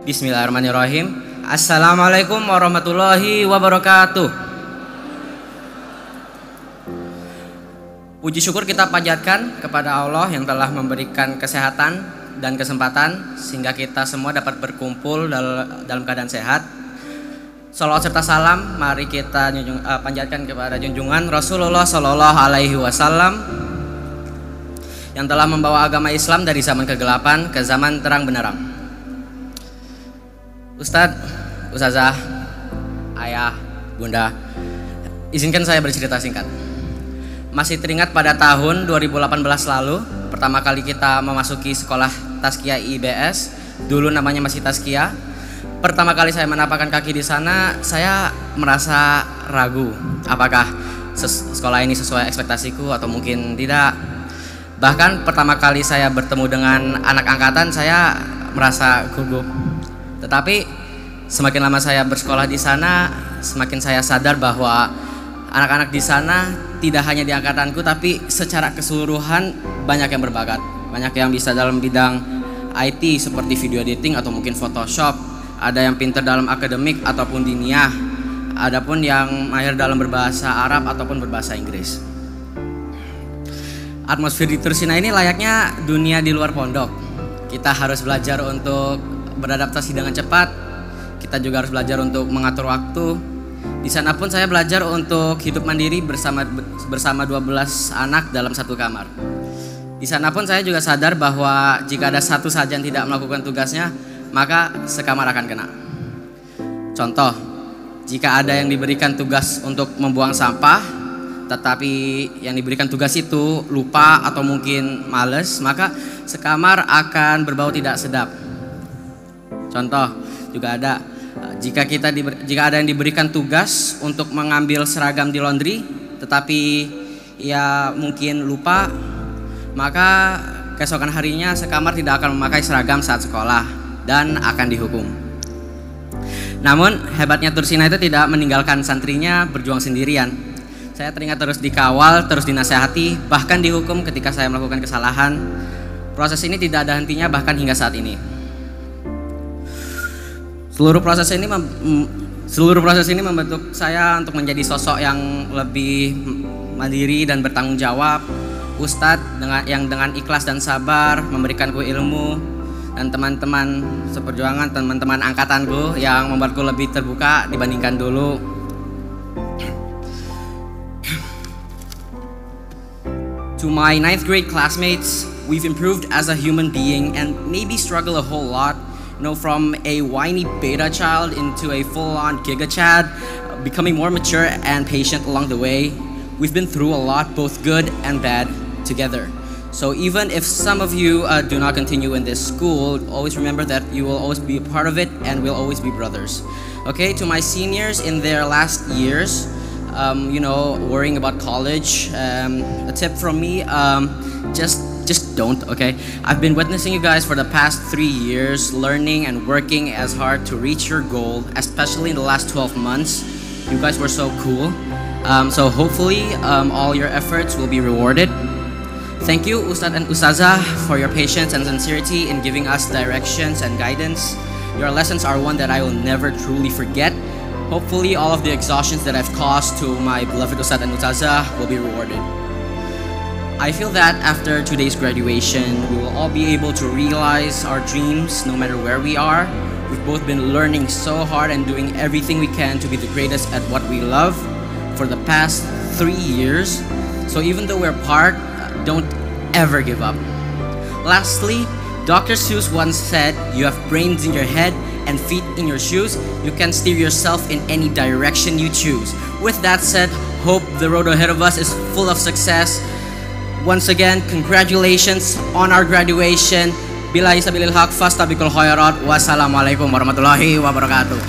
Bismillahirrahmanirrahim. Assalamualaikum warahmatullahi wabarakatuh. Puji syukur kita panjatkan kepada Allah yang telah memberikan kesehatan dan kesempatan sehingga kita semua dapat berkumpul dalam keadaan sehat. Salawat serta salam mari kita panjatkan kepada junjungan Rasulullah Shallallahu Alaihi Wasallam yang telah membawa agama Islam dari zaman kegelapan ke zaman terang benderang. Ustadz, Ustazah, Ayah, Bunda, izinkan saya bercerita singkat. Masih teringat pada tahun 2018 lalu, pertama kali kita memasuki sekolah Tazkiyah IBS, dulu namanya masih Tazkiyah. Pertama kali saya menapakkan kaki di sana, saya merasa ragu, apakah sekolah ini sesuai ekspektasiku atau mungkin tidak. Bahkan pertama kali saya bertemu dengan anak angkatan, saya merasa gugup. Tetapi semakin lama saya bersekolah di sana, semakin saya sadar bahwa anak-anak di sana tidak hanya di angkatanku, tapi secara keseluruhan banyak yang berbakat. Banyak yang bisa dalam bidang IT seperti video editing atau mungkin Photoshop. Ada yang pintar dalam akademik ataupun diniyah. Adapun yang mahir dalam berbahasa Arab ataupun berbahasa Inggris. Atmosfer di Tursina ini layaknya dunia di luar pondok. Kita harus belajar untuk beradaptasi dengan cepat. Kita juga harus belajar untuk mengatur waktu. Di sana pun saya belajar untuk hidup mandiri bersama 12 anak dalam satu kamar. Di sana pun saya juga sadar bahwa jika ada satu saja yang tidak melakukan tugasnya, maka sekamar akan kena. Contoh, jika ada yang diberikan tugas untuk membuang sampah, tetapi yang diberikan tugas itu lupa atau mungkin males, maka sekamar akan berbau tidak sedap. Contoh juga ada, jika ada yang diberikan tugas untuk mengambil seragam di laundry, tetapi ia mungkin lupa, maka keesokan harinya sekamar tidak akan memakai seragam saat sekolah dan akan dihukum. Namun hebatnya Tursina itu tidak meninggalkan santrinya berjuang sendirian. Saya teringat terus dikawal, terus dinasehati, bahkan dihukum ketika saya melakukan kesalahan. Proses ini tidak ada hentinya bahkan hingga saat ini. Seluruh proses ini membentuk saya untuk menjadi sosok yang lebih mandiri dan bertanggung jawab. Ustadz yang dengan ikhlas dan sabar memberikanku ilmu, dan teman-teman seperjuangan, teman-teman angkatanku yang membuatku lebih terbuka dibandingkan dulu. To my 9th grade classmates, we've improved as a human being and maybe struggle a whole lot. From a whiny beta child into a full-on giga chad, becoming more mature and patient along the way. We've been through a lot, both good and bad, together. So even if some of you do not continue in this school, always remember that you will always be a part of it and we'll always be brothers. Okay, to my seniors in their last years, worrying about college, a tip from me, just don't, okay? I've been witnessing you guys for the past 3 years, learning and working as hard to reach your goal, especially in the last 12 months. You guys were so cool. So hopefully all your efforts will be rewarded. Thank you, Ustadz and Ustazah, for your patience and sincerity in giving us directions and guidance. Your lessons are one that I will never truly forget. Hopefully all of the exhaustions that I've caused to my beloved Ustadz and Ustazah will be rewarded. I feel that after today's graduation, we will all be able to realize our dreams no matter where we are. We've both been learning so hard and doing everything we can to be the greatest at what we love for the past 3 years. So even though we're apart, don't ever give up. Lastly, Dr. Seuss once said, "You have brains in your head and feet in your shoes. You can steer yourself in any direction you choose." With that said, hope the road ahead of us is full of success. Once again, congratulations on our graduation. Billahi sabilil haq, fastabiqul khairat. Wassalamualaikum warahmatullahi wabarakatuh.